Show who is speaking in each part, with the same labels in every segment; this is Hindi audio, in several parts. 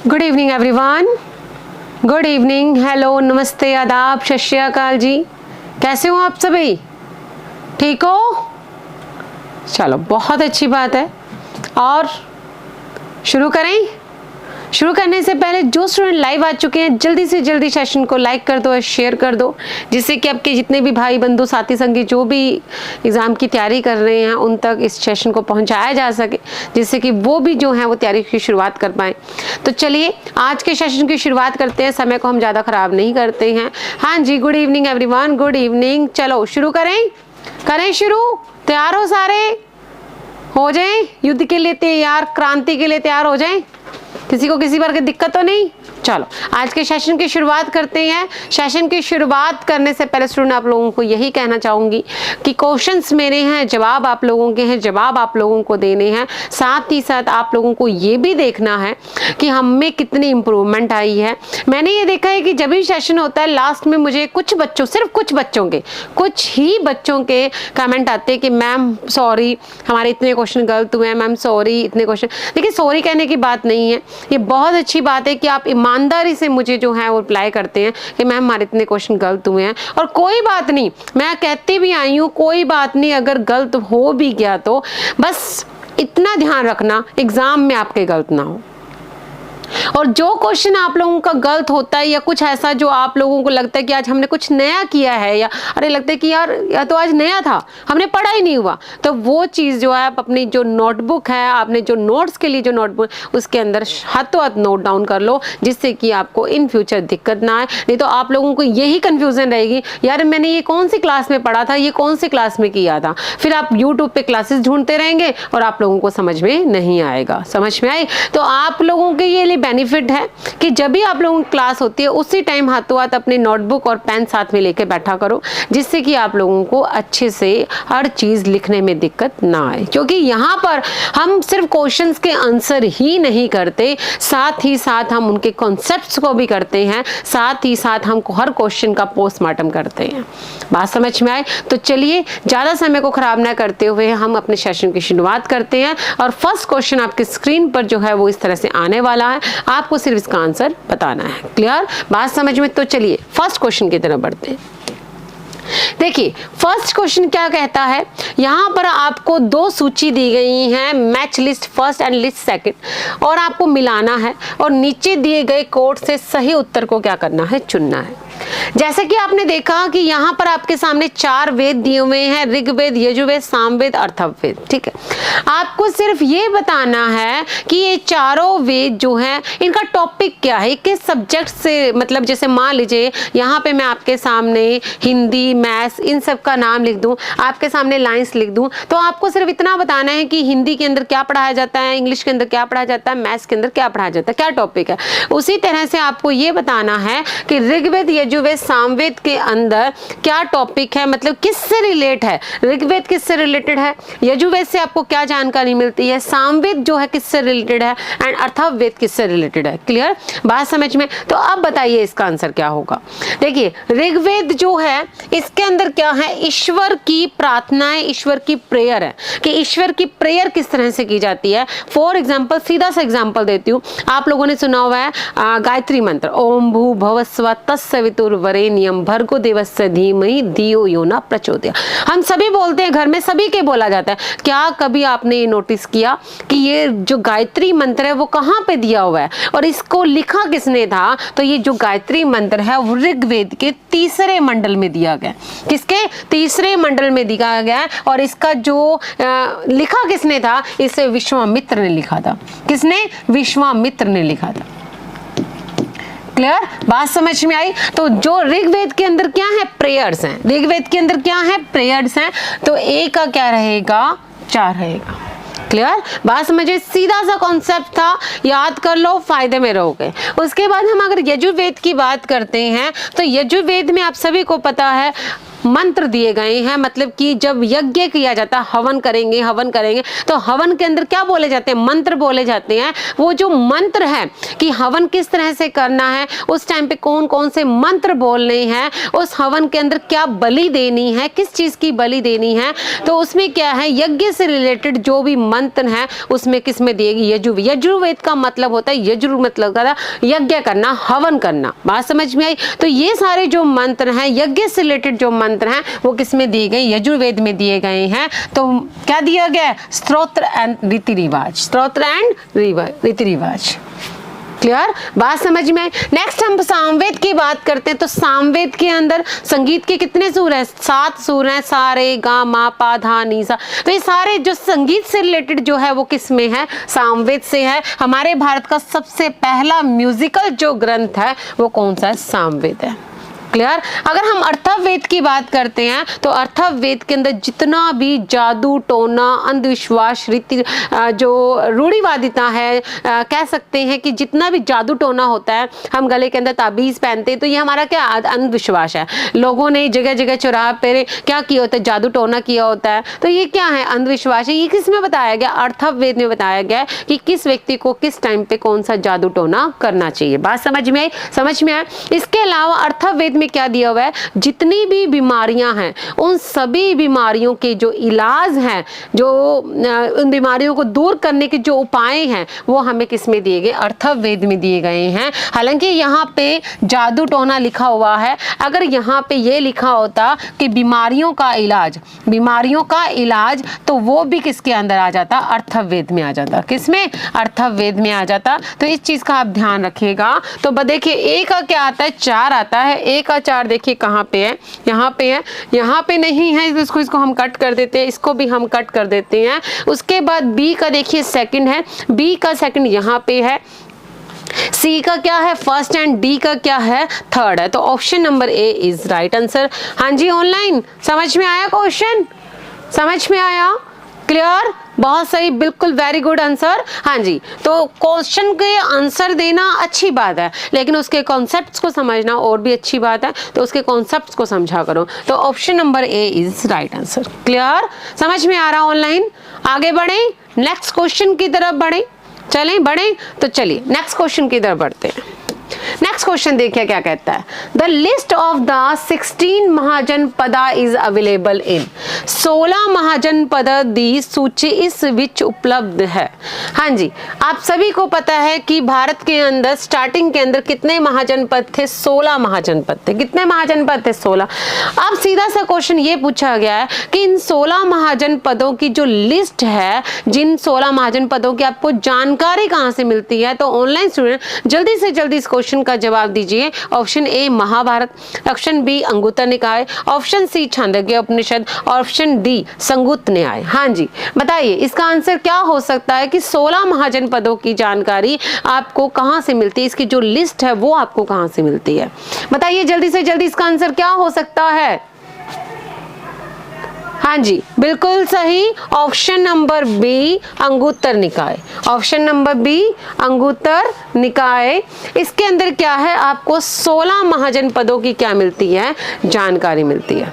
Speaker 1: Good evening everyone, good evening, hello, नमस्ते, आदाब, सत श्री अकाल जी। कैसे हो आप सभी? ठीक हो? चलो बहुत अच्छी बात है। और शुरू करें? शुरू करने से पहले जो स्टूडेंट लाइव आ चुके हैं जल्दी से जल्दी सेशन को लाइक कर दो और शेयर कर दो, जिससे कि आपके जितने भी भाई बंधु साथी संगी जो भी एग्ज़ाम की तैयारी कर रहे हैं उन तक इस सेशन को पहुंचाया जा सके, जिससे कि वो भी जो है वो तैयारी की शुरुआत कर पाएँ। तो चलिए आज के सेशन की शुरुआत करते हैं, समय को हम ज़्यादा ख़राब नहीं करते हैं। हाँ जी, good evening everyone, good evening. चलो शुरू करें शुरू। तैयार हो सारे? हो जाएं, युद्ध के लिए तैयार, क्रांति के लिए तैयार हो जाएं। किसी को किसी बार की दिक्कत तो नहीं? चलो आज के सेशन की शुरुआत करते हैं। सेशन की शुरुआत करने से पहले स्टूडेंट आप लोगों को यही कहना चाहूँगी कि क्वेश्चंस मेरे हैं, जवाब आप लोगों के हैं, जवाब आप लोगों को देने हैं। साथ ही साथ आप लोगों को ये भी देखना है कि हम में कितनी इम्प्रूवमेंट आई है। मैंने ये देखा है कि जब भी सेशन होता है लास्ट में मुझे कुछ बच्चों, सिर्फ कुछ बच्चों के, कुछ ही बच्चों के कमेंट आते हैं कि मैम सॉरी हमारे इतने क्वेश्चन गलत हुए हैं, मैम सॉरी इतने क्वेश्चन। देखिए सॉरी कहने की बात नहीं है, ये बहुत अच्छी बात है कि आप ईमानदारी से मुझे जो है वो रिप्लाई करते हैं कि मैम हमारे इतने क्वेश्चन गलत हुए हैं। और कोई बात नहीं, मैं कहती भी आई हूँ कोई बात नहीं, अगर गलत हो भी गया तो बस इतना ध्यान रखना एग्जाम में आपके गलत ना हो। और जो क्वेश्चन आप लोगों का गलत होता है या कुछ ऐसा जो आप लोगों को लगता है कि आज हमने कुछ नया किया है, या अरे लगता है कि यार तो आज नया था, हमने पढ़ा ही नहीं हुआ, तो वो चीज़ जो है आप अपनी जो नोटबुक है, आपने जो नोट्स के लिए जो नोटबुक उसके अंदर हाथों हाथ नोट डाउन कर लो, जिससे कि आपको इन फ्यूचर दिक्कत ना आए। नहीं तो आप लोगों को यही कन्फ्यूज़न रहेगी, यार मैंने ये कौन सी क्लास में पढ़ा था, ये कौन सी क्लास में किया था। फिर आप यूट्यूब पे क्लासेस ढूंढते रहेंगे और आप लोगों को समझ में नहीं आएगा। समझ में आई? तो आप लोगों के ये बेनिफिट है कि जब भी आप लोगों की क्लास होती है उसी टाइम हाथों हाथ अपनी नोटबुक और पेन साथ में लेके बैठा करो, जिससे कि आप लोगों को अच्छे से हर चीज लिखने में दिक्कत ना आए। क्योंकि यहाँ पर हम सिर्फ क्वेश्चंस के आंसर ही नहीं करते, साथ ही साथ हम उनके कॉन्सेप्ट्स को भी करते हैं, साथ ही साथ हम हर क्वेश्चन का पोस्टमार्टम करते हैं। बात समझ में आए? तो चलिए ज्यादा समय को खराब ना करते हुए हम अपने सेशन की शुरुआत करते हैं। और फर्स्ट क्वेश्चन आपकी स्क्रीन पर जो है वो इस तरह से आने वाला है, आपको सिर्फ इसका आंसर बताना है। क्लियर? बात समझ में? तो चलिए फर्स्ट क्वेश्चन की तरफ बढ़ते हैं। देखिए फर्स्ट क्वेश्चन क्या कहता है, यहां पर आपको दो सूची दी गई हैं, match list first and list second, और आपको मिलाना है और नीचे दिए गए कोड से सही उत्तर को क्या करना है, चुनना है। जैसे कि आपने देखा कि यहाँ पर आपके सामने चार वेद दिए हुए हैं, ऋग्वेद, यजुर्वेद, सामवेद, अथर्ववेद। ठीक है, आपको सिर्फ ये बताना है कि ये चारों वेद जो हैं इनका टॉपिक क्या है, किस सब्जेक्ट से, मतलब जैसे मान लीजिए यहाँ पे मैं आपके सामने हिंदी, मैथ्स, इन सब का नाम लिख दूं, आपके सामने लाइंस लिख दूं, तो आपको सिर्फ इतना बताना है कि हिंदी के अंदर क्या पढ़ाया जाता है, इंग्लिश के अंदर क्या पढ़ाया जाता है, मैथ्स के अंदर क्या पढ़ाया जाता है, क्या टॉपिक है। उसी तरह से आपको ये बताना है कि ऋग्वेद, यजुर्वेद, सामवेद के अंदर क्या टॉपिक है, मतलब किससे रिलेट है। ऋग्वेद किससे रिलेटेड है, यजुर्वेद से आपको क्या जानकारी मिलती है, सामवेद जो है किससे रिलेटेड है, एंड अथर्ववेद किससे रिलेटेड है। क्लियर? बात समझ में? तो अब बताइए इसका आंसर क्या होगा। देखिए ऋग्वेद जो है इसके अंदर क्या है, ईश्वर की प्रार्थनाएं, ईश्वर की प्रेयर है, कि ईश्वर की प्रेयर किस तरह से की जाती है। फॉर एग्जाम्पल, सीधा सा एग्जाम्पल देती हूँ, आप लोगों ने सुना हुआ है गायत्री मंत्र, ओम भू भवस्व तत्सवितुर्वरेण्यम भर्गो देवस्य धीमहि धियो यो न प्रचोदयात्। हम सभी बोलते हैं, घर में सभी के बोला जाता है। क्या कभी आपने ये नोटिस किया कि ये जो गायत्री मंत्र है वो कहाँ पे दिया हुआ है और इसको लिखा किसने था? तो ये जो गायत्री मंत्र है वो ऋग्वेद के तीसरे मंडल में दिया गया। किसके? तीसरे मंडल में दिया गया है। और इसका जो लिखा किसने था, इसे विश्वामित्र ने लिखा था। किसने? विश्वामित्र ने लिखा था। क्लियर? बात समझ में आई? तो जो ऋग्वेद के अंदर क्या है, प्रेयर्स हैं। ऋग्वेद के अंदर क्या है, प्रेयर्स हैं। तो ए का क्या रहेगा, 4 रहेगा। क्लियर? बात समझिए, सीधा सा कॉन्सेप्ट था, याद कर लो, फायदे में रहोगे। उसके बाद हम अगर यजुर्वेद की बात करते हैं तो यजुर्वेद में आप सभी को पता है मंत्र दिए गए हैं, मतलब कि जब यज्ञ किया जाता है, हवन करेंगे तो हवन के अंदर क्या बोले जाते हैं, मंत्र बोले जाते हैं। वो जो मंत्र है कि हवन किस तरह से करना है, उस टाइम पे कौन कौन से मंत्र बोलने हैं, उस हवन के अंदर क्या बलि देनी है, किस चीज की बलि देनी है, तो उसमें क्या है, यज्ञ से रिलेटेड जो भी मंत्र है उसमें किस में दिएगी, यजुर्वेद का मतलब होता है, यजुर् मतलब का यज्ञ करना, हवन करना। बात समझ में आई? तो ये सारे जो मंत्र हैं, यज्ञ से रिलेटेड जो मंत्र हैं, वो किस में दिए गए, यजुर्वेद में दिए गए हैं। तो क्या दिया गया, स्तोत्र एंड रीति रिवाज, स्तोत्र एंड रीति रिवाज। क्लियर? बात समझ में? नेक्स्ट हम सामवेद की बात करते हैं। तो सामवेद के अंदर संगीत के कितने सुर हैं, 7 सुर हैं, सा रे गा मा पा धा नी सा। तो ये सारे जो संगीत से रिलेटेड जो है वो किस में है, सामवेद से है। हमारे भारत का सबसे पहला म्यूजिकल जो ग्रंथ है वो कौन सा है, सामवेद है। क्लियर? अगर हम अर्थवेद की बात करते हैं तो अर्थवेद के अंदर जितना भी जादू टोना, अंधविश्वास, रीति जो रूढ़िवादिता है, कह सकते हैं कि जितना भी जादू टोना होता है, हम गले के अंदर ताबीज पहनते हैं, तो ये हमारा क्या अंधविश्वास है। लोगों ने जगह जगह चौराहे पे क्या किया होता है, जादू टोना किया होता है। तो ये क्या है, अंधविश्वास है। ये किस में बताया गया, अर्थवेद में बताया गया है कि किस व्यक्ति को किस टाइम पे कौन सा जादू टोना करना चाहिए। बात समझ में आई? समझ में आया? इसके अलावा अर्थवेद में क्या दिया हुआ है, जितनी भी बीमारियां हैं उन सभी बीमारियों के जो इलाज हैं, जो उन बीमारियों को दूर करने के जो उपाय हैं, वो हमें किस में दिए गए, अर्थवेद में दिए गए हैं। हालांकि यहाँ पे जादू टोना लिखा हुआ है, अगर यहाँ पे ये लिखा होता कि बीमारियों का इलाज, तो वो भी किसके अंदर आ जाता, अर्थवेद में आ जाता। किसमें, अर्थवेद में आ जाता। तो इस चीज का आप ध्यान रखिएगा। तो देखिए ए का क्या आता है, 4 आता है। ए का 4 देखिए कहाँ पे है, यहाँ पे है, यहाँ पे नहीं है, इसको हम कट कर देते हैं, इसको भी हम कट कर देते हैं। उसके बाद बी का देखिए सेकंड है, बी का सेकंड यहाँ पे है, सी का क्या है फर्स्ट एंड डी का क्या है थर्ड है। तो option number A is right answer. हाँ जी ऑनलाइन, समझ में आया क्वेश्चन, समझ में आया? क्लियर? बहुत सही, बिल्कुल वेरी गुड आंसर। हाँ जी, तो क्वेश्चन के आंसर देना अच्छी बात है, लेकिन उसके कॉन्सेप्ट्स को समझना और भी अच्छी बात है। तो उसके कॉन्सेप्ट्स को समझा करो। तो option number A is right answer. Clear? समझ में आ रहा ऑनलाइन? आगे बढ़े, नेक्स्ट क्वेश्चन की तरफ बढ़े, चलें बढ़े। तो चलिए नेक्स्ट क्वेश्चन की तरफ बढ़ते हैं। नेक्स्ट क्वेश्चन देखिए क्या कहता है, the list of the 16 Mahajanapada is available in. 16 महाजनपद दी सूची इस विच उपलब्ध है। हाँ जी, आप सभी को पता है कि भारत के अंदर स्टार्टिंग के अंदर कितने महाजनपद थे, 16 महाजनपद थे। कितने महाजनपद थे, 16। अब सीधा सा क्वेश्चन ये पूछा गया है कि इन 16 महाजनपदों की जो लिस्ट है, जिन 16 महाजनपदों की आपको जानकारी कहां से मिलती है। तो ऑनलाइन स्टूडेंट जल्दी से जल्दी इस क्वेश्चन का जवाब दीजिए। Option A Mahabharat, option B Anguttara Nikaya, option C Chandogya Upanishad, option D Samyukta Nyaya. हाँ जी बताइए इसका आंसर क्या हो सकता है कि 16 महाजनपदों की जानकारी आपको कहां से मिलती है, इसकी जो लिस्ट है वो आपको कहां से मिलती है, बताइए जल्दी से जल्दी इसका आंसर क्या हो सकता है। हाँ जी बिल्कुल सही, option number B Anguttara Nikaya, option number B Anguttara निकाय। इसके अंदर क्या है, आपको 16 महाजनपदों की क्या मिलती है, जानकारी मिलती है।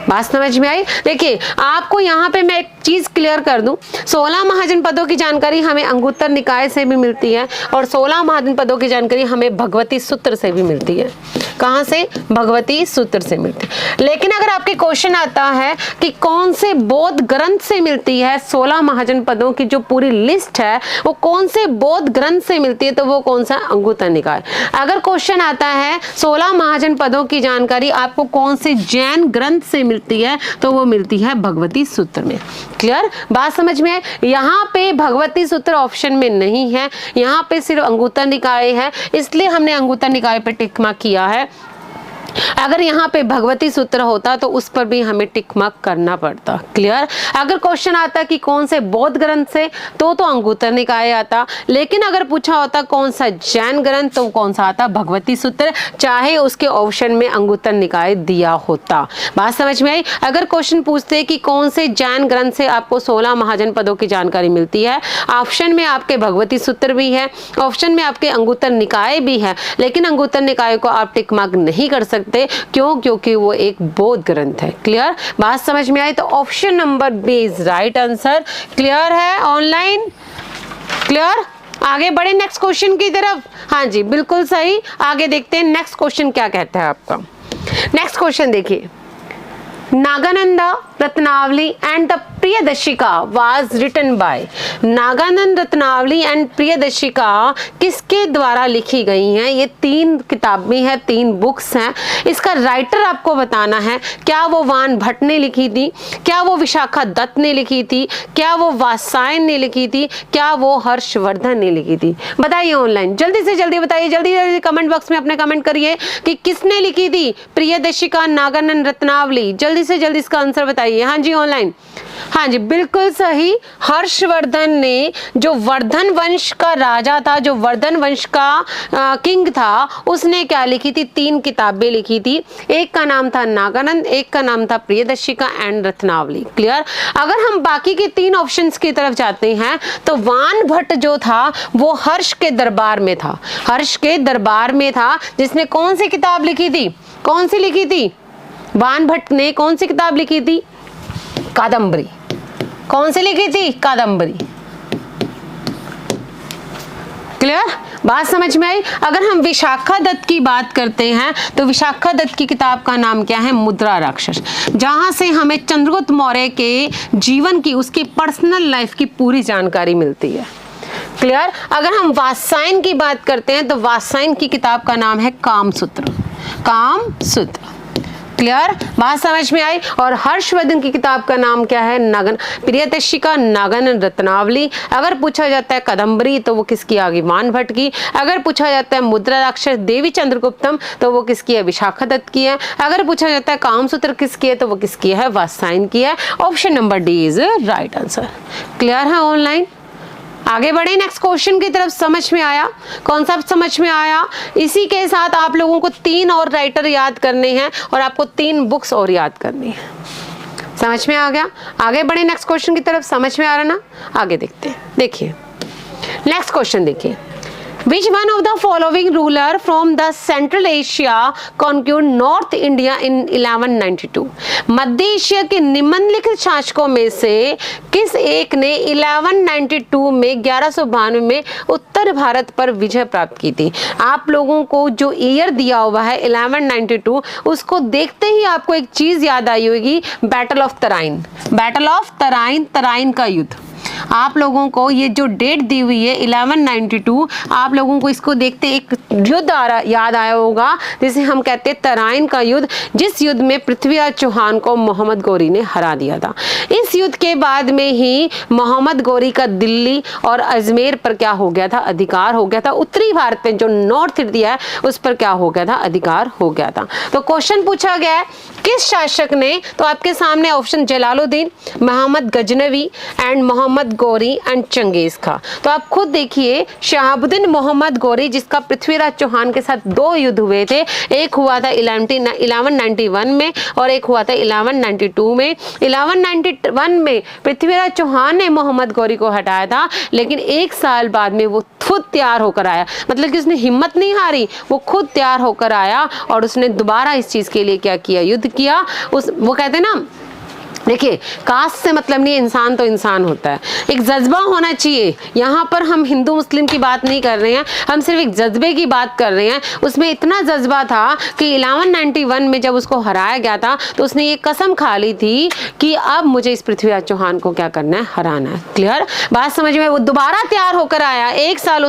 Speaker 1: बात समझ में आई? देखिए आपको यहाँ पे मैं एक चीज क्लियर कर दूं, 16 महाजनपदों की जानकारी हमें अंगुत्तर निकाय से भी मिलती है और 16 महाजनपदों की जानकारी हमें भगवती सूत्र से भी मिलती है। कहां से, भगवती सूत्र से मिलती है। लेकिन अगर आपके क्वेश्चन आता है कि कौन से बौद्ध ग्रंथ से मिलती है 16 महाजनपदों की जो पूरी लिस्ट है, वो कौन से बौद्ध ग्रंथ से मिलती है, तो वो कौन सा, अंगुत्तर निकाय। अगर क्वेश्चन आता है 16 महाजनपदों की जानकारी आपको कौन से जैन ग्रंथ से मिलती है, तो वो मिलती है भगवती सूत्र में। क्लियर? बात समझ में है? यहाँ पे भगवती सूत्र ऑप्शन में नहीं है, यहाँ पे सिर्फ अंगुत्तर निकाय है, इसलिए हमने अंगुत्तर निकाय पे टिक मार्क किया है। अगर यहाँ पे भगवती सूत्र होता तो उस पर भी हमें टिक मार्क करना पड़ता। क्लियर? अगर क्वेश्चन आता कि कौन से बौद्ध ग्रंथ से, तो अंगुत्तर निकाय आता। लेकिन अगर पूछा होता कौन सा जैन ग्रंथ, तो कौन सा आता, भगवती सूत्र, चाहे उसके ऑप्शन में अंगुत्तर निकाय दिया होता। बात समझ में आई? अगर क्वेश्चन पूछते कि कौन से जैन ग्रंथ से आपको 16 महाजनपदों की जानकारी मिलती है, ऑप्शन में आपके भगवती सूत्र भी है, ऑप्शन में आपके अंगुत्तर निकाय भी है, लेकिन अंगुत्तर निकाय को आप टिक मार्क नहीं कर सकते सकते। क्यों? क्योंकि वो एक बौद्ध ग्रंथ है। क्लियर? बात समझ में आई? तो option number B is right answer. Clear है ऑनलाइन? क्लियर? आगे बढ़े नेक्स्ट क्वेश्चन की तरफ। हाँ जी, बिल्कुल सही। आगे देखते हैं नेक्स्ट क्वेश्चन क्या कहता है आपका। नेक्स्ट क्वेश्चन देखिए, Nagananda Ratnavali and the Priyadarshika was written by. Nagananda Ratnavali and Priyadarshika किसके द्वारा लिखी गई हैं? ये 3 किताबें हैं, 3 बुक्स हैं। इसका राइटर आपको बताना है। क्या वो वान भट्ट ने लिखी थी? क्या वो विशाखा दत्त ने लिखी थी? क्या वो वात्सायन ने लिखी थी? क्या वो हर्षवर्धन ने लिखी थी? बताइए ऑनलाइन, जल्दी से जल्दी बताइए, जल्दी जल्दी कमेंट बॉक्स में अपने कमेंट करिए कि किसने लिखी थी प्रियदर्शिका, नागानंद रत्नावली। जल्दी से जल्दी इसका आंसर बताइए। हाँ जी ऑनलाइन, हाँ जी बिल्कुल सही। हर्षवर्धन ने, जो वर्धन वंश का राजा था, जो वर्धन वंश का किंग था, उसने क्या लिखी थी? 3 किताबें लिखी थी। एक का नाम था नागानंद, एक का नाम था प्रियदर्शिका एंड रत्नावली। क्लियर? अगर हम बाकी के 3 ऑप्शंस की तरफ जाते हैं तो वान भट्ट जो था वो हर्ष के दरबार में था। हर्ष के दरबार में था, जिसने कौन सी किताब लिखी थी? कौन सी लिखी थी? वान भट्ट ने कौन सी किताब लिखी थी? कादम्बरी। कौन सी लिखी थी? कादम्बरी। क्लियर? बात समझ में आई? अगर हम विशाखा दत्त की बात करते हैं तो विशाखा दत्त की किताब का नाम क्या है? मुद्रा राक्षस, जहां से हमें चंद्रगुप्त मौर्य के जीवन की, उसकी पर्सनल लाइफ की पूरी जानकारी मिलती है। क्लियर? अगर हम वात्सायन की बात करते हैं तो वात्सायन की किताब का नाम है कामसूत्र। कामसूत्र। क्लियर? बात समझ में आई? और हर्षवर्धन की किताब का नाम क्या है? प्रियदर्शिका, नागानंद रत्नावली। अगर पूछा जाता है कादम्बरी तो वो किसकी आ गई? वान भट्ट की। अगर पूछा जाता है मुद्रा राक्षस देवी चंद्रगुप्तम तो वो किसकी है? विशाखा दत्त की है। अगर पूछा जाता है कामसूत्र किसकी है तो वो किसकी है? वात्सायन की है। Option number D is right answer. Clear है ऑनलाइन? आगे बढ़े नेक्स्ट क्वेश्चन की तरफ। समझ में आया? कॉन्सेप्ट समझ में आया? इसी के साथ आप लोगों को 3 और राइटर याद करने हैं और आपको 3 बुक्स और याद करनी है। समझ में आ गया? आगे बढ़े नेक्स्ट क्वेश्चन की तरफ। समझ में आ रहा ना? आगे देखते हैं। देखिए नेक्स्ट क्वेश्चन देखिए, Which one of the following ruler from the Central Asia conquered North India in 1192? Madhya Asia के निम्नलिखित शासकों में से किस एक ने 1192 में 1192 में उत्तर भारत पर विजय प्राप्त की थी? आप लोगों को जो ईयर दिया हुआ है 1192, उसको देखते ही आपको एक चीज याद आई होगी, battle of Tarain. Battle of Tarain, Tarain का युद्ध। आप लोगों को ये जो डेट दी हुई है 1192, आप लोगों को इसको देखते एक युद्ध याद आया होगा जिसे हम कहते हैं तराइन का युद्ध, जिस युद्ध में पृथ्वीराज चौहान को मोहम्मद गौरी ने हरा दिया था। इस युद्ध के बाद में ही मोहम्मद गौरी का दिल्ली और अजमेर पर क्या हो गया था? अधिकार हो गया था। उत्तरी भारत में जो नॉर्थ इंडिया है उस पर क्या हो गया था? अधिकार हो गया था। तो क्वेश्चन पूछा गया है किस शासक ने, तो आपके सामने option Jalaluddin, Mohammad Ghaznavi and Mohammad Ghori and Genghis Khan. तो आप खुद देखिए, शहाबुद्दीन मोहम्मद गौरी जिसका पृथ्वीराज चौहान के साथ 2 युद्ध हुए थे, एक हुआ था 1191 में और एक हुआ था 1192 में। 1191 में पृथ्वीराज चौहान ने मोहम्मद गौरी को हटाया था, लेकिन 1 साल बाद में वो खुद तैयार होकर आया, मतलब कि उसने हिम्मत नहीं हारी, वो खुद तैयार होकर आया और उसने दोबारा इस चीज के लिए क्या किया? युद्ध किया। वो कहते हैं ना, देखिए कास्ट से मतलब नहीं, इंसान तो इंसान होता है, एक जज्बा होना चाहिए। यहाँ पर हम हिंदू मुस्लिम की बात नहीं कर रहे हैं, हम सिर्फ एक जज्बे की बात कर रहे हैं। उसमें इतना जज्बा था कि 1191 में जब उसको हराया गया था तो उसने ये कसम खा ली थी कि अब मुझे इस पृथ्वीराज चौहान को क्या करना है? हराना है। क्लियर? बात समझ में? वो दोबारा तैयार होकर आया। 1 साल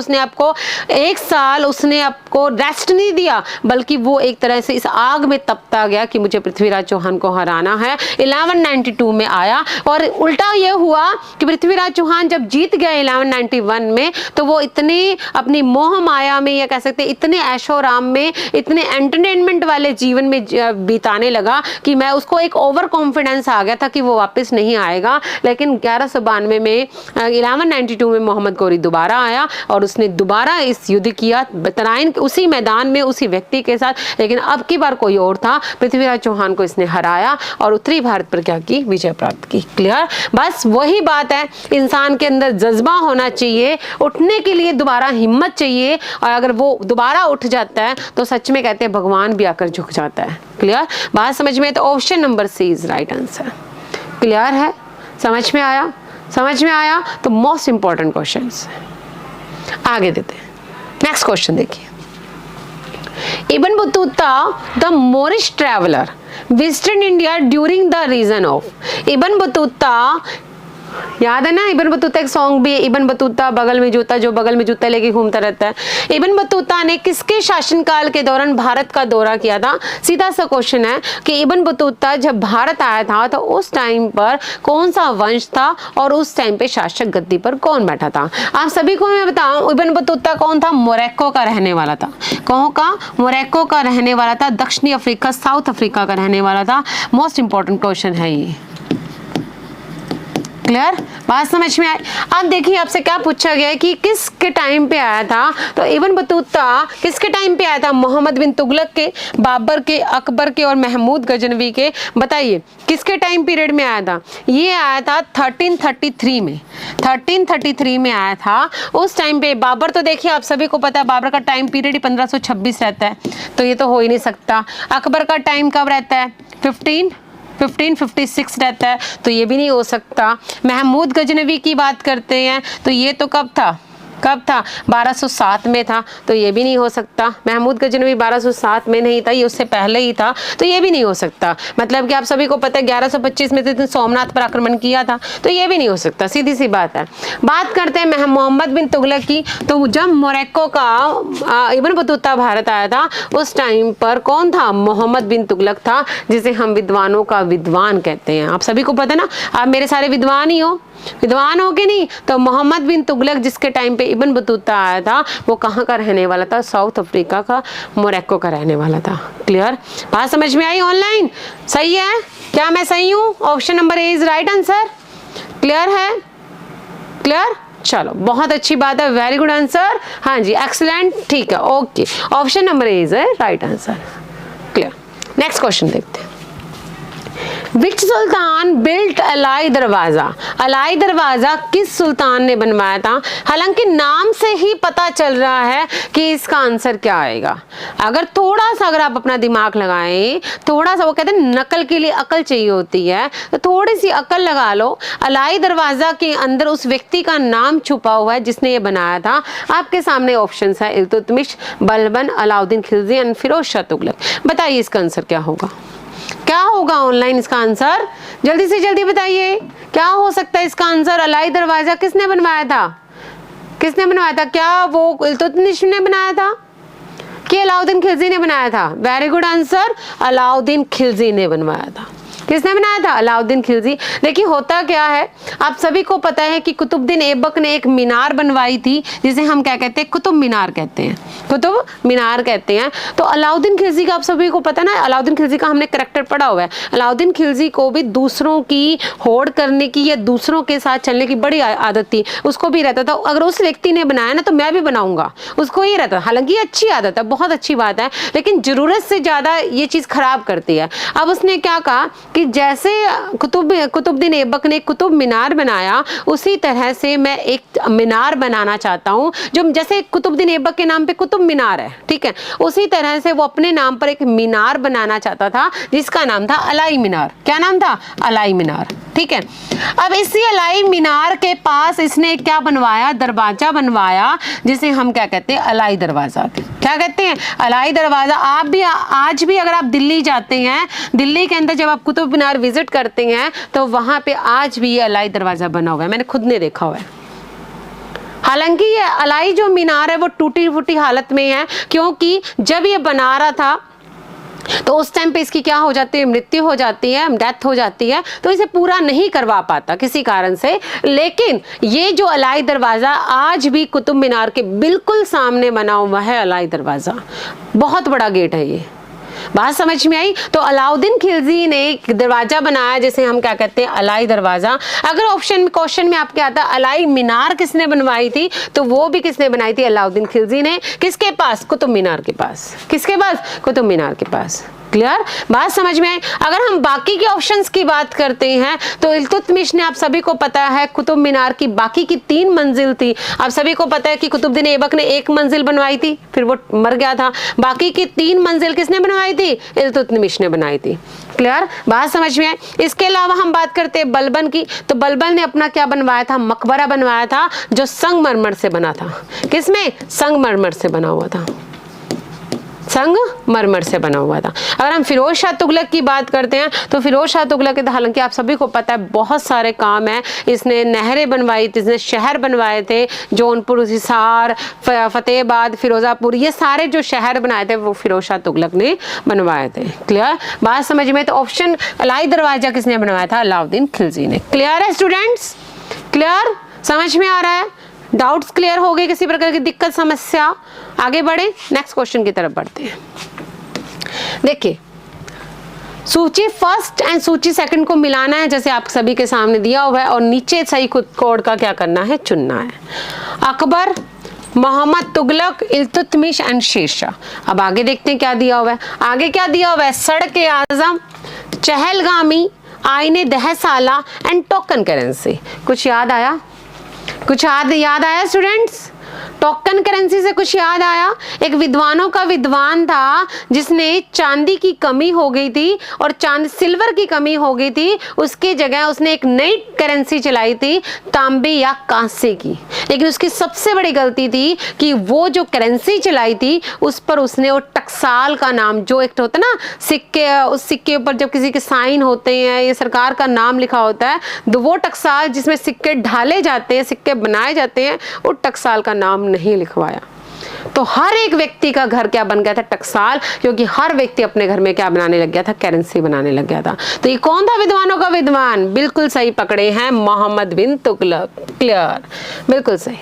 Speaker 1: उसने आपको रेस्ट नहीं दिया, बल्कि वो एक तरह से इस आग में तपता गया कि मुझे पृथ्वीराज चौहान को हराना है। 1192 में आया और उल्टा ये हुआ कि पृथ्वीराज चौहान जब जीत गया 1191 में, तो वो इतने अपनी मोह माया में, या कह सकते इतने ऐशोराम में, इतने एंटरटेनमेंट वाले जीवन में बिताने लगा कि मैं उसको एक ओवर कॉन्फिडेंस आ गया था कि वो वापस नहीं आएगा। लेकिन 1192 में 1192 में मोहम्मद गौरी दोबारा आया और उसने दोबारा इस युद्ध किया तराइन, उसी मैदान में, उसी व्यक्ति के साथ, लेकिन अब की बार कोई और था। पृथ्वीराज चौहान को इसने हराया और उत्तरी भारत पर क्या किया? की विजय प्राप्त की। क्लियर? बस वही बात है, इंसान के अंदर जज्बा होना चाहिए, उठने के लिए दोबारा हिम्मत चाहिए, और अगर वो दोबारा उठ जाता है तो सच में कहते हैं भगवान भी आकर झुक जाता है। क्लियर? बात समझ में? तो option number C is right answer. Clear है? समझ में आया? समझ में आया? तो मोस्ट इंपॉर्टेंट क्वेश्चन आगे देते हैं। नेक्स्ट क्वेश्चन देखिए, Ibn Battuta the Moorish traveller visited India during the region of. Ibn Battuta, याद है ना, इब्न बतूता एक सॉन्ग भी है, इब्न बतूता बगल में जूता, जो बगल में जूता लेके घूमता रहता है। इब्न बतूता ने किसके शासनकाल के दौरान भारत का दौरा किया था? सीधा सा क्वेश्चन है कि इब्न बतूता जब भारत आया था तो उस टाइम पर कौन सा वंश था और उस टाइम पे शासक गद्दी पर कौन बैठा था? आप सभी को मैं बताऊं, इब्न बतूता कौन था? मोरक्को का रहने वाला था। कौन का? मोरक्को का रहने वाला था, दक्षिणी अफ्रीका, साउथ अफ्रीका का रहने वाला था। मोस्ट इंपॉर्टेंट क्वेश्चन है ये। क्लियर? बात समझ में आई? अब देखिए आपसे क्या पूछा गया है कि किसके टाइम पे आया था? तो इब्न बतूता किसके टाइम पे आया था? मोहम्मद बिन तुगलक के, बाबर के, अकबर के और महमूद गजनवी के। बताइए किसके टाइम पीरियड में आया था? ये आया था 1333 में। 1333 में आया था। उस टाइम पे बाबर, तो देखिए आप सभी को पता है बाबर का टाइम पीरियड ही 1526 रहता है, तो ये तो हो ही नहीं सकता। अकबर का टाइम कब रहता है? 1556 रहता है, तो ये भी नहीं हो सकता। महमूद गजनवी की बात करते हैं तो ये तो कब था? 1207 में था, तो ये भी नहीं हो सकता। महमूद गजनवी 1207 में नहीं था, ये उससे पहले ही था, तो ये भी नहीं हो सकता। मतलब कि आप सभी को पता है 1125 में तो सोमनाथ पर आक्रमण किया था, तो ये भी नहीं हो सकता। सीधी सी बात है। बात करते हैं मोहम्मद बिन तुगलक की, तो जब मोरक्को का इब्न बतूता भारत आया था उस टाइम पर कौन था? मोहम्मद बिन तुगलक था, जिसे हम विद्वानों का विद्वान कहते हैं। आप सभी को पता है ना, आप मेरे सारे विद्वान ही हो, विद्वान हो के नहीं? तो मोहम्मद बिन तुगलक जिसके टाइम पे इब्न बतूता आया था वो कहाँ का रहने वाला था? साउथ अफ्रीका का, मोरक्को का रहने वाला था। क्लियर? बात समझ में आई? ऑनलाइन सही है? क्या मैं सही हूँ? Option number A is right answer. Clear है? क्लियर? चलो बहुत अच्छी बात है, वेरी गुड आंसर। हाँ जी, एक्सीलेंट, ठीक है, okay. Option number A is right answer. Clear? Next question देखते हैं। विच सुल्तान बिल्ट अलाई दरवाजा? अलाई दरवाजा किस सुल्तान ने बनवाया था? हालांकि नाम से ही पता चल रहा है कि इसका आंसर क्या आएगा। अगर थोड़ा सा अगर आप अपना दिमाग लगाएं, थोड़ा सा, वो कहते हैं नकल के लिए अकल चाहिए होती है, तो थोड़ी सी अकल लगा लो। अलाई दरवाजा के अंदर उस व्यक्ति का नाम छुपा हुआ है जिसने ये बनाया था। आपके सामने ऑप्शन है इल्तुतमिश, बलबन, अलाउद्दीन खिलजी एंड फिरोज शाह तुगलक। बताइए इसका आंसर क्या होगा? क्या होगा ऑनलाइन इसका आंसर? जल्दी से जल्दी बताइए, क्या हो सकता है इसका आंसर? अलाई दरवाजा किसने बनवाया था? किसने बनवाया था? क्या वो इल्तुतमिश ने बनाया था कि अलाउद्दीन खिलजी ने बनाया था? Very good answer, Alauddin Khilji ने बनवाया था। किसने बनाया था? अलाउद्दीन खिलजी। देखिए होता क्या है, आप सभी को पता है कि कुतुबुद्दीन ऐबक ने एक मीनार बनवाई थी जिसे हम क्या कहते हैं? कुतुब मीनार कहते हैं, कुतुब मीनार कहते हैं। तो अलाउद्दीन खिलजी का आप सभी को पता ना, अलाउद्दीन खिलजी का हमने करैक्टर पढ़ा हुआ है। अलाउद्दीन खिलजी को भी दूसरों की होड़ करने की या दूसरों के साथ चलने की बड़ी आदत थी, उसको भी रहता था अगर उस व्यक्ति ने बनाया ना तो मैं भी बनाऊंगा, उसको ही रहता। हालांकि अच्छी आदत है, बहुत अच्छी बात है, लेकिन जरूरत से ज्यादा ये चीज खराब करती है। अब उसने क्या कहा कि जैसे कुतुबुद्दीन ऐबक ने कुतुब मीनार बनाया, उसी तरह से मैं एक मीनार बनाना चाहता हूं, जो जैसे कुतुबुद्दीन ऐबक के नाम पे कुतुब मीनार है, ठीक है, उसी तरह से वो अपने नाम पर एक मीनार बनाना चाहता था जिसका नाम था अलाई मीनार। क्या नाम था? अलाई मीनार, ठीक है। अब इसी अलाई मीनार के पास इसने क्या बनवाया? दरवाजा बनवाया, जिसे हम क्या कहते हैं? अलाई दरवाजा। क्या कहते हैं? अलाई दरवाजा। आप भी आज भी अगर आप दिल्ली जाते हैं, दिल्ली के अंदर जब आप कुतुब मीनार विजिट करते हैं तो वहां पे आज भी ये अलाई दरवाजा बना हुआ है, मैंने खुद ने देखा हुआ है। हालांकि ये अलाई जो मीनार है वो टूटी फूटी हालत में है, क्योंकि जब ये बना रहा था तो उस टाइम पे इसकी क्या हो जाती है? मृत्यु हो जाती है, डेथ हो जाती है, तो इसे पूरा नहीं करवा पाता किसी कारण से। लेकिन ये जो अलाई दरवाजा आज भी कुतुब मीनार के बिल्कुल सामने बना हुआ है, अलाई दरवाजा, बहुत बड़ा गेट है ये। बात समझ में आई? तो अलाउद्दीन खिलजी ने एक दरवाजा बनाया जिसे हम क्या कहते हैं? अलाई दरवाजा। अगर ऑप्शन क्वेश्चन में आपके आता अलाई मीनार किसने बनवाई थी, तो वो भी किसने बनाई थी? अलाउद्दीन खिलजी ने। किसके पास? कुतुब मीनार के पास। किसके पास? कुतुब मीनार के पास। क्लियर, बात समझ में आई। अगर हम बाकी के ऑप्शंस की बात करते हैं तो इल्तुतमिश ने, आप सभी को पता है, कुतुब मीनार की बाकी की 3 मंजिल थी। आप सभी को पता है कि कुतुबुद्दीन ऐबक ने 1 मंजिल बनवाई थी, फिर वो मर गया था। बाकी की 3 मंजिल किसने बनवाई थी? इल्तुतमिश ने बनाई थी। क्लियर, बात समझ में आई। इसके अलावा हम बात करते हैं बलबन की, तो बलबन ने अपना क्या बनवाया था? मकबरा बनवाया था, जो संगमरमर से बना था। किसमें? संगमरमर से बना हुआ था, संगमरमर से बना हुआ था। अगर हम फिरोज शाह तुगलक की बात करते हैं तो फिरोज शाह तुगलक के, हालांकि आप सभी को पता है बहुत सारे काम है, इसने नहरें बनवाई थी, इसने शहर बनवाए थे, जौनपुर, हिसार, फतेहाबाद, फिरोजापुर, ये सारे जो शहर बनाए थे वो फिरोज शाह तुगलक ने बनवाए थे। क्लियर, बात समझ में? तो ऑप्शन अलाई दरवाजा किसने बनवाया था? अलाउद्दीन खिलजी ने। क्लियर है स्टूडेंट्स? क्लियर, समझ में आ रहा है? डाउट्स क्लियर हो गए? किसी प्रकार की दिक्कत, समस्या? आगे बढ़े, नेक्स्ट क्वेश्चन की तरफ बढ़ते हैं। देखिए, सूची फर्स्ट एंड सूची सेकंड को मिलाना है, जैसे आप सभी के सामने दिया हुआ है, और नीचे सही कोड का क्या करना है? चुनना है। अकबर, मोहम्मद तुगलक, इल्तुतमिश एंड शेरशाह। अब आगे देखते हैं क्या दिया हुआ है। आगे क्या दिया हुआ है? सड़क आजम, चहलगामी, आईने दहसाला एंड टोकन करेंसी। कुछ याद आया? कुछ याद आया स्टूडेंट्स? टोकन करेंसी से कुछ याद आया? एक विद्वानों का विद्वान था जिसने चांदी की कमी हो गई थी और सिल्वर की कमी हो गई थी, उसकी जगह उसने एक नई करेंसी चलाई थी, तांबे या कांसे की। लेकिन उसकी सबसे बड़ी गलती थी कि वो जो करेंसी चलाई थी उस पर उसने वो टकसाल का नाम, जो एक होता ना सिक्के, उस सिक्के ऊपर जब किसी के साइन होते हैं, ये सरकार का नाम लिखा होता है, तो वो टकसाल जिसमें सिक्के ढाले जाते हैं, सिक्के बनाए जाते हैं, वो टकसाल का नाम नहीं लिखवाया। तो हर एक व्यक्ति का घर क्या बन गया था? टकसाल, क्योंकि हर व्यक्ति अपने घर में क्या बनाने लग गया था? करेंसी बनाने लग गया था। तो ये कौन था विद्वानों का विद्वान? बिल्कुल सही पकड़े हैं, मोहम्मद बिन तुगलक। क्लियर, बिल्कुल सही।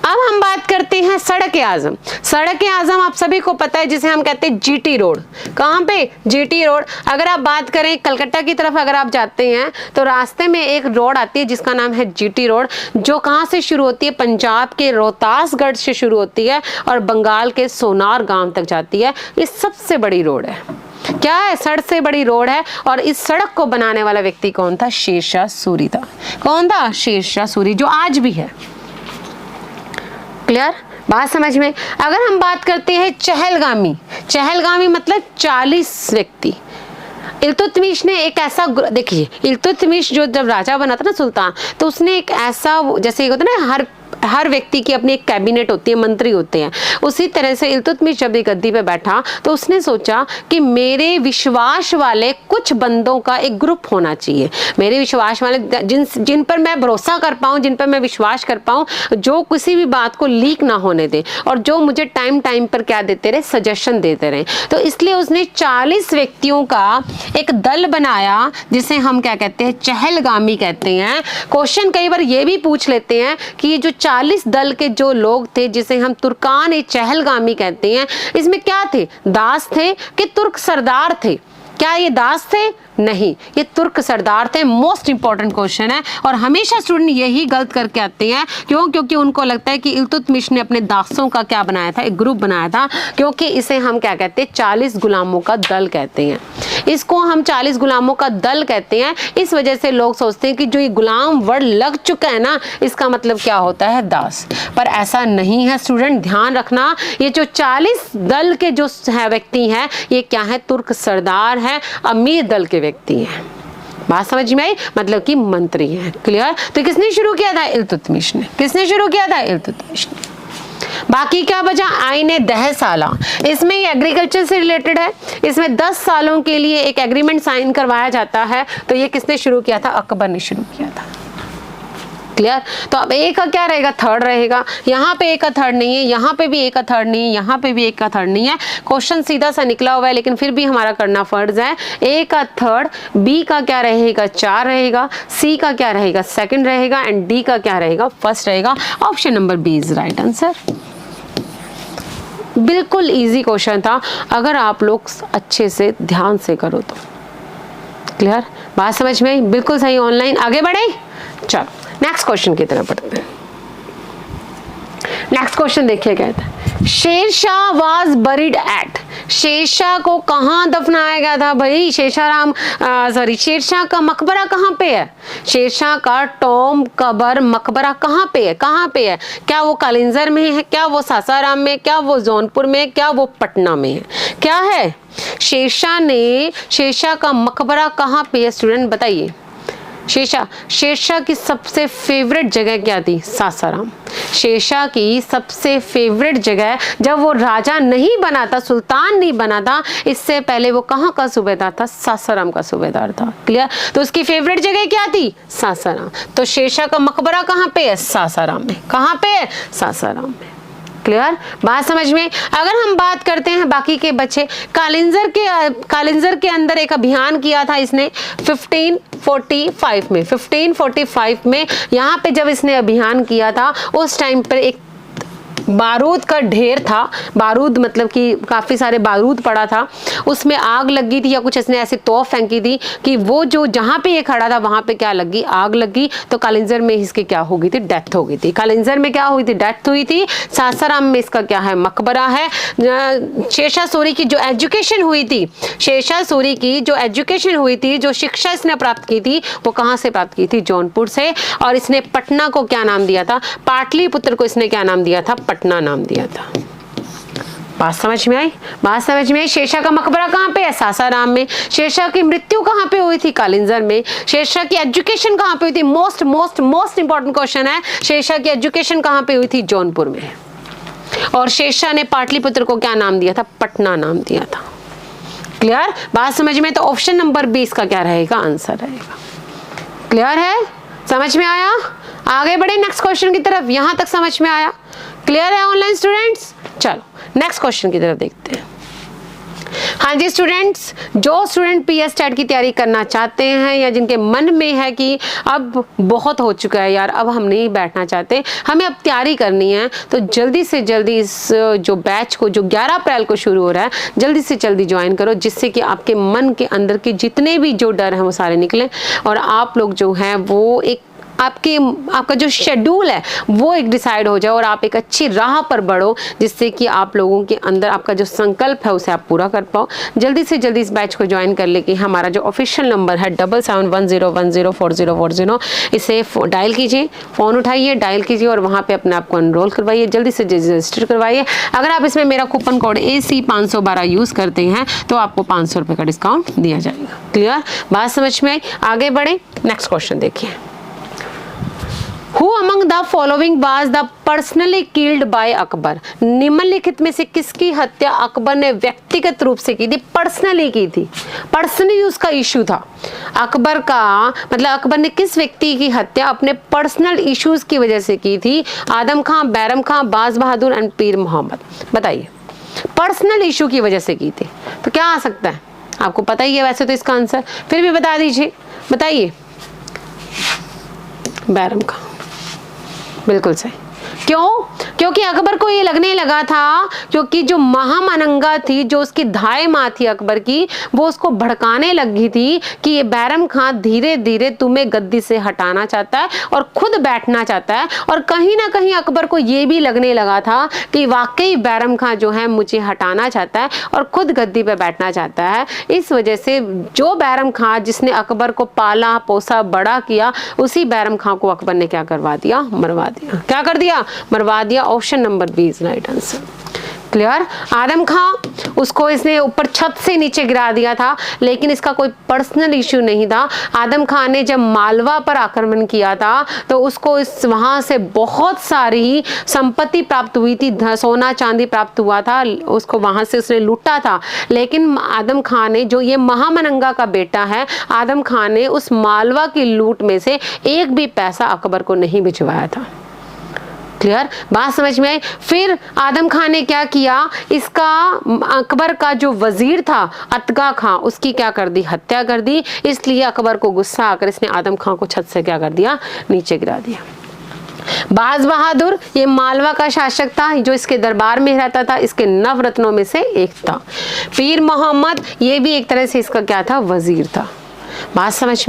Speaker 1: अब हम बात करते हैं सड़क आजम। सड़क आजम आप सभी को पता है, जिसे हम कहते हैं जीटी रोड। कहाँ पे? GT road. अगर आप बात करें कलकत्ता की तरफ अगर आप जाते हैं तो रास्ते में एक रोड आती है जिसका नाम है जीटी रोड, जो कहाँ से शुरू होती है? पंजाब के रोहतासगढ़ से शुरू होती है और बंगाल के सोनार गांव तक जाती है। ये सबसे बड़ी रोड है। क्या है? सड़क से बड़ी रोड है। और इस सड़क को बनाने वाला व्यक्ति कौन था? शेरशाह सूरी था। कौन था? शेरशाह सूरी, जो आज भी है। क्लियर, बात समझ में? अगर हम बात करते हैं चहलगामी, चहलगामी मतलब 40 व्यक्ति। इल्तुतमिश ने एक ऐसा, देखिए इल्तुतमिश जो जब राजा बना था ना, सुल्तान, तो उसने एक ऐसा, जैसे होता है ना हर व्यक्ति की अपनी एक कैबिनेट होती है, मंत्री होते हैं, उसी तरह से इल्तुतमिश जब एक गद्दी पे बैठा तो उसने सोचा कि मेरे विश्वास वाले कुछ बंदों का एक ग्रुप होना चाहिए। मेरे विश्वास वाले जिन पर मैं भरोसा कर पाऊँ, जिन पर मैं विश्वास कर पाऊँ, जो किसी भी बात को लीक ना होने दे और जो मुझे टाइम टाइम पर क्या देते रहे? सजेशन देते रहे। तो इसलिए उसने 40 व्यक्तियों का एक दल बनाया, जिसे हम क्या कहते हैं? चहलगामी कहते हैं। क्वेश्चन कई बार ये भी पूछ लेते हैं कि ये जो 40 दल के जो लोग थे, जिसे हम तुर्कान चहलगामी कहते हैं, इसमें क्या थे? दास थे कि तुर्क सरदार थे? क्या ये दास थे? नहीं, ये तुर्क सरदार थे। मोस्ट इंपॉर्टेंट क्वेश्चन है और हमेशा स्टूडेंट यही गलत करके आते हैं। क्यों? क्योंकि उनको लगता है कि इल्तुतमिश ने अपने दासों का क्या बनाया था? एक ग्रुप बनाया था, क्योंकि इसे हम क्या कहते हैं? 40 गुलामों का दल कहते हैं। इसको हम 40 गुलामों का दल कहते हैं। इस वजह से लोग सोचते हैं कि जो ये गुलाम वर्ड लग चुका है ना, इसका मतलब क्या होता है? दास। पर ऐसा नहीं है स्टूडेंट, ध्यान रखना। ये जो 40 दल के जो व्यक्ति हैं, ये क्या है? तुर्क सरदार है, अमीर दल के व्यक्ति हैं। बात समझ में आई? मतलब कि मंत्री हैं। क्लियर? तो किसने शुरू किया था? इल्तुतमिश ने। किसने शुरू किया था? इल्तुतमिश ने। बाकी क्या बचा? आईने दहसाला। इसमें एग्रीकल्चर से रिलेटेड है। इसमें 10 सालों के लिए एक एग्रीमेंट साइन करवाया जाता है। तो ये किसने शुरू किया था? अकबर ने शुरू किया था। क्लियर? तो अब ए का क्या रहेगा? थर्ड रहेगा। यहाँ पे ए का थर्ड नहीं है, यहाँ पे भी ए का थर्ड नहीं है, यहाँ पे भी ए का थर्ड नहीं है। क्वेश्चन सीधा सा निकला हुआ है, लेकिन फिर भी हमारा करना फर्ज है। ए का थर्ड, बी का क्या रहेगा? 4 रहेगा, सी का क्या रहेगा? सेकंड रहेगा, एंड डी का क्या रहेगा? फर्स्ट रहेगा। Option number B is right answer. बिल्कुल इजी क्वेश्चन था, अगर आप लोग अच्छे से ध्यान से करो तो। क्लियर? बात समझ में आई? बिल्कुल सही। ऑनलाइन आगे बढ़े, चलो नेक्स्ट क्वेश्चन की तरफ बढ़ते हैं। नेक्स्ट क्वेश्चन देखिए, कहता है Sher Shah was buried at. Sher Shah को कहाँ दफनाया गया था भाई? शेरशाह का मकबरा कहाँ पे है? शेरशाह का टॉम कबर मकबरा कहाँ पे है? क्या वो कालिंजर में है? क्या वो सासाराम में? क्या वो जौनपुर में? क्या वो पटना में है? क्या है? शेरशाह का मकबरा कहाँ पे है स्टूडेंट बताइए? शेरशाह की सबसे फेवरेट जगह क्या थी? सासाराम। शेरशाह की सबसे फेवरेट जगह, जब वो राजा नहीं बना था, सुल्तान नहीं बना था, इससे पहले वो कहाँ का सूबेदार था? सासाराम का सूबेदार था। क्लियर? तो उसकी फेवरेट जगह क्या थी? सासाराम। तो शेरशाह का मकबरा कहाँ पे है? सासाराम में। कहाँ पे है? सासाराम में। क्लियर? बात समझ में? अगर हम बात करते हैं बाकी के बच्चे, कालिंजर के अंदर एक अभियान किया था इसने 1545 में यहाँ पे जब इसने अभियान किया था, उस टाइम पर एक बारूद का ढेर था। बारूद मतलब कि काफी सारे बारूद पड़ा था, उसमें आग लगी थी या कुछ इसने ऐसी तोप फेंकी थी कि वो जो जहां पे ये खड़ा था वहां पे क्या लगी? आग लगी। तो कालिंजर में इसकी क्या हो गई थी? डेथ हो गई थी। कालिंजर में क्या हुई थी? डेथ हुई थी। सासाराम में इसका क्या है? मकबरा है। शेरशाह सूरी की जो एजुकेशन हुई थी, जो शिक्षा इसने प्राप्त की थी, वो कहां से प्राप्त की थी? जौनपुर से। और इसने पटना को क्या नाम दिया था? पाटलिपुत्र को इसने क्या नाम दिया था? पटना नाम दिया था। बात समझ में आई? शेरशाह का मकबरा कहाँ पे है? सासाराम में। शेरशाह की मृत्यु कहाँ पे हुई थी? कालिंजर में। शेरशाह की एजुकेशन कहाँ पे हुई थी? मोस्ट इंपॉर्टेंट क्वेश्चन है। शेरशाह की एजुकेशन कहाँ पे हुई थी? जौनपुर में। और शेरशाह ने पाटलिपुत्र को क्या नाम दिया था? पटना नाम दिया था। क्लियर? बात समझ में? तो ऑप्शन नंबर 20 का क्या रहेगा? आंसर रहेगा। क्लियर है? समझ में आया? आगे बढ़े नेक्स्ट क्वेश्चन की तरफ। यहां तक समझ में आया? क्लियर है ऑनलाइन स्टूडेंट्स? चलो नेक्स्ट क्वेश्चन की तरफ देखते हैं। हाँ जी स्टूडेंट्स, जो स्टूडेंट पीएस टेट की तैयारी करना चाहते हैं या जिनके मन में है कि अब बहुत हो चुका है यार, अब हम नहीं बैठना चाहते, हमें अब तैयारी करनी है, तो जल्दी से जल्दी इस जो बैच को, जो 11 अप्रैल को शुरू हो रहा है, जल्दी से जल्दी ज्वाइन करो, जिससे कि आपके मन के अंदर के जितने भी जो डर हैं वो सारे निकलें और आप लोग जो हैं वो एक आपका जो शेड्यूल है वो एक डिसाइड हो जाए और आप एक अच्छी राह पर बढ़ो, जिससे कि आप लोगों के अंदर आपका जो संकल्प है उसे आप पूरा कर पाओ। जल्दी से जल्दी इस बैच को ज्वाइन कर लेके हमारा जो ऑफिशियल नंबर है 7710104040, इसे डायल कीजिए, फ़ोन उठाइए, डायल कीजिए और वहाँ पे अपने आप को एनरोल करवाइए, जल्दी से जल्दी रजिस्टर करवाइए। अगर आप इसमें मेरा कूपन कोड AC512 यूज़ करते हैं तो आपको 500 रुपये का डिस्काउंट दिया जाएगा। क्लियर? बात समझ में आई? आगे बढ़े, नेक्स्ट क्वेश्चन देखिए। Who among the following was the personally killed by Akbar? निम्नलिखित में से किसकी हत्या अकबर ने व्यक्तिगत रूप से की थी? पर्सनली की थी, पर्सनली उसका इशू था अकबर का, मतलब अकबर ने किस व्यक्ति की हत्या अपने पर्सनल इश्यूज की वजह से की थी? आदम खां, बैरम खां, बाज बहादुर एंड पीर मोहम्मद। बताइए, पर्सनल इशू की वजह से की थी तो क्या आ सकता है? आपको पता ही है वैसे तो इसका आंसर, फिर भी बता दीजिए, बताइए। बैरम खां, बिल्कुल सही। क्यों? क्योंकि अकबर को ये लगने लगा था, क्योंकि जो महामनंगा थी, जो उसकी धाय माँ थी अकबर की, वो उसको भड़काने लगी थी कि ये बैरम खां धीरे धीरे तुम्हें गद्दी से हटाना चाहता है और खुद बैठना चाहता है। और कहीं ना कहीं अकबर को ये भी लगने लगा था कि वाकई बैरम खां जो है मुझे हटाना चाहता है और खुद गद्दी पे बैठना चाहता है। इस वजह से जो बैरम खां जिसने अकबर को पाला पोसा बड़ा किया, उसी बैरम खां को अकबर ने क्या करवा दिया? मरवा दिया। क्या कर दिया? मरवा दिया। Option number 20 right answer. Clear? Adham Khan, उसको इसने ऊपर छत से नीचे गिरा दिया था, लेकिन इसका कोई पर्सनल इश्यू नहीं था। आदम खान ने जब मालवा पर आक्रमण किया था तो उसको वहां से बहुत सारी संपत्ति प्राप्त हुई थी, सोना चांदी प्राप्त हुआ था, उसको वहां से उसने लूटा था। लेकिन आदम खान ने, जो ये महामनंगा का बेटा है, आदम खान ने उस मालवा की लूट में से एक भी पैसा अकबर को नहीं भिजवाया था। क्लियर? बात समझ में आई? फिर आदम खान ने क्या किया? इसका अकबर का जो वजीर था अतगा खां, उसकी क्या कर दी? हत्या कर दी। इसलिए अकबर को गुस्सा आकर इसने आदम खान को छत से क्या कर दिया? नीचे गिरा दिया। बाज बहादुर ये मालवा का शासक था, जो इसके दरबार में रहता था, इसके नवरत्नों में से एक था। पीर मोहम्मद ये भी एक तरह से इसका क्या था? वजीर था। बात समझ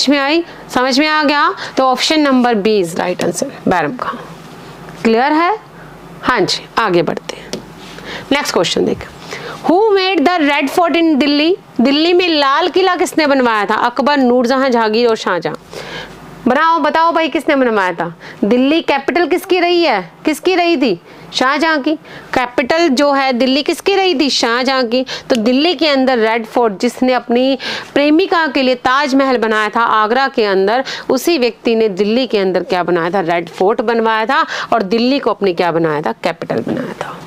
Speaker 1: में आई? समझ में आ गया? तो option number 20 right answer, Bairam Khan. Clear है? हाँ जी, आगे बढ़ते हैं। नेक्स्ट क्वेश्चन देख। Who made the Red Fort in Delhi? Delhi में लाल किला किसने बनवाया था? अकबर, नूरजहां, जहांगीर और शाहजहां। बताओ भाई किसने बनवाया था? दिल्ली कैपिटल किसकी रही है? किसकी रही थी? शाहजहां की। कैपिटल जो है दिल्ली किसकी रही थी? शाहजहां की। तो दिल्ली के अंदर रेड फोर्ट जिसने अपनी प्रेमिका के लिए ताजमहल बनाया था आगरा के अंदर, उसी व्यक्ति ने दिल्ली के अंदर क्या बनाया था? रेड फोर्ट बनवाया था और दिल्ली को अपनी क्या बनाया था? कैपिटल बनाया था।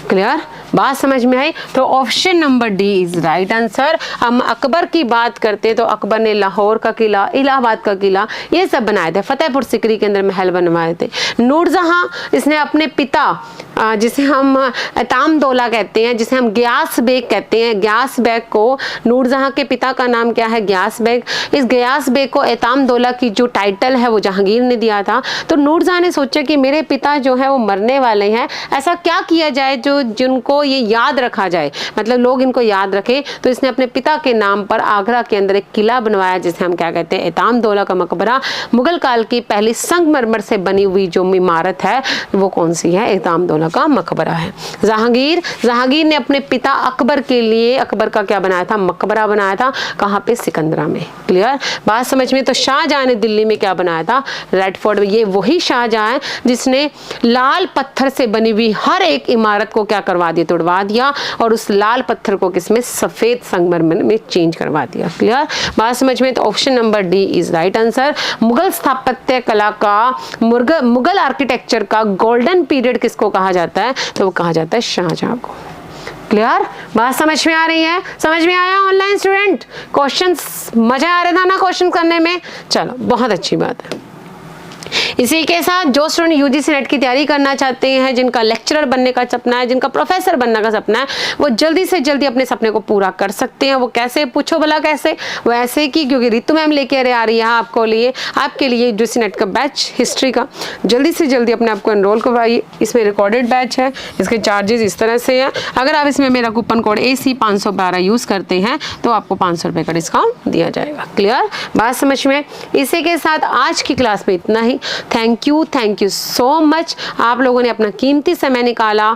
Speaker 1: क्लियर? बात समझ में आई? तो option number D is right answer. हम अकबर की बात करते तो अकबर ने लाहौर का किला, इलाहाबाद का किला, ये सब बनाए थे। फतेहपुर सिकरी के अंदर महल बनवाए थे। नूरजहां, इसने अपने पिता जिसे हम एतामदौला कहते हैं, जिसे हम गयास बेग कहते हैं, गयास बेग को, नूरजहां के पिता का नाम क्या है? गयास बेग। इस गयास बेग को एतामदौला की जो टाइटल है वो जहांगीर ने दिया था। तो नूरजहां ने सोचा कि मेरे पिता जो है वो मरने वाले हैं, ऐसा क्या किया जाए जो जिनको ये याद रखा जाए, मतलब लोग इनको याद रखें। तो इसने अपने पिता के नाम पर आगरा के अंदर एक किला बनवाया जिसे हम क्या कहते हैं? एतामदौला का मकबरा। मुगल काल की पहली संगमरमर से बनी हुई जो इमारत है वो कौन सी है? एतामदौला का मकबरा है। जहांगीर ने अपने पिता अकबर के लिए अकबर का क्या बनाया था? मकबरा बनाया था। कहाँ पे? सिकंदरा में। क्लियर? बात समझ में? तो शाहजहां ने दिल्ली में क्या बनाया था? Red fort. ये वही शाहजहां है जिसने लाल पत्थर से बनी हुई हर एक इमारत को क्या करवा दिया? तोड़वा दिया और उस लाल पत्थर को किसमें? सफेद संगमरमर में चेंज करवा दिया। क्लियर? बात समझ में? तो option number D is right answer. Mughal स्थापत्य कला का, मुगल आर्किटेक्चर का गोल्डन पीरियड किसको कहा जाता है? तो वो कहा जाता है शाहजहां को। क्लियर? बात समझ में आ रही है? समझ में आया ऑनलाइन स्टूडेंट? क्वेश्चंस मजा आ रहा था ना क्वेश्चन करने में? चलो बहुत अच्छी बात है। इसी के साथ जो स्टूडेंट यूजीसी नेट की तैयारी करना चाहते हैं, जिनका लेक्चरर बनने का सपना है, जिनका प्रोफेसर बनने का सपना है, वो जल्दी से जल्दी अपने सपने को पूरा कर सकते हैं। वो कैसे? पूछो भला कैसे? वैसे कि क्योंकि रितु मैम लेके आ रही है आपके लिए यूजीसी नेट का बैच हिस्ट्री का। जल्दी से जल्दी अपने आप को एनरोल करवाइए। इसमें रिकॉर्डेड बैच है, इसके चार्जेस इस तरह से है। अगर आप इसमें मेरा कूपन कोड AC512 यूज करते हैं तो आपको 500 रुपये का डिस्काउंट दिया जाएगा। क्लियर? बात समझ में? इसी के साथ आज की क्लास में इतना ही। Thank you so much. आप लोगों ने अपना कीमती समय निकाला,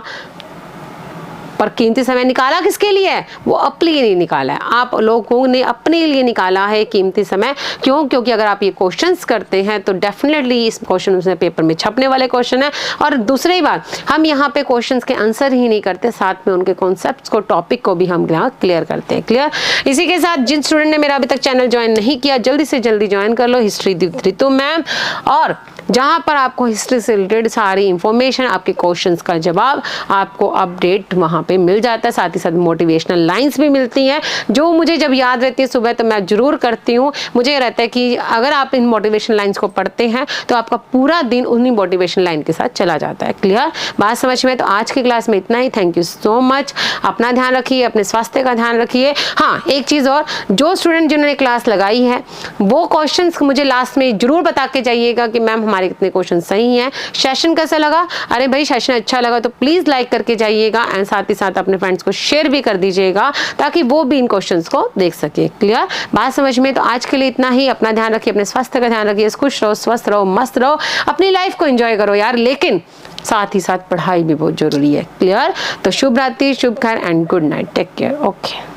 Speaker 1: पर कीमती समय निकाला किसके लिए? वो अपने लिए नहीं निकाला है, आप लोगों ने अपने लिए निकाला है कीमती समय। क्यों? क्योंकि अगर आप ये क्वेश्चंस करते हैं तो डेफिनेटली इस क्वेश्चन उसमें पेपर में छपने वाले क्वेश्चन है। और दूसरी बात, हम यहाँ पे क्वेश्चंस के आंसर ही नहीं करते, साथ में उनके कॉन्सेप्ट्स को, टॉपिक को भी हम यहाँ क्लियर करते हैं। क्लियर? इसी के साथ जिन स्टूडेंट ने मेरा अभी तक चैनल ज्वाइन नहीं किया, जल्दी से जल्दी ज्वाइन कर लो, हिस्ट्री विद रितु मैम। और जहाँ पर आपको हिस्ट्री से रिलेटेड सारी इंफॉर्मेशन, आपके क्वेश्चंस का जवाब, आपको अपडेट वहाँ पे मिल जाता है। साथ ही साथ मोटिवेशनल लाइंस भी मिलती हैं जो मुझे जब याद रहती है सुबह तो मैं जरूर करती हूँ। मुझे रहता है कि अगर आप इन मोटिवेशनल लाइंस को पढ़ते हैं तो आपका पूरा दिन उन्हीं मोटिवेशनल लाइन के साथ चला जाता है। क्लियर? बात समझ में? तो आज की क्लास में इतना ही। Thank you so much. अपना ध्यान रखिए, अपने स्वास्थ्य का ध्यान रखिए। हाँ, एक चीज़ और, जो स्टूडेंट जिन्होंने क्लास लगाई है वो क्वेश्चन मुझे लास्ट में जरूर बता के जाइएगा कि मैम हमारे कितने क्वेश्चन सही हैं, सेशन कैसा लगा। अरे भाई सेशन अच्छा लगा तो प्लीज लाइक करके जाइएगा एंड साथ ही साथ अपने फ्रेंड्स को शेयर भी कर दीजिएगा ताकि वो भी इन क्वेश्चंस को देख सके। क्लियर? बात समझ में? तो आज के लिए इतना ही। अपना ध्यान रखिए, अपने स्वास्थ्य का ध्यान रखिए, खुश रहो, स्वस्थ रहो, मस्त रहो, अपनी लाइफ को एंजॉय करो यार, लेकिन साथ ही साथ पढ़ाई भी बहुत जरूरी है। क्लियर? तो शुभ रात्रि, शुभ खैर and good night. Take care. Okay.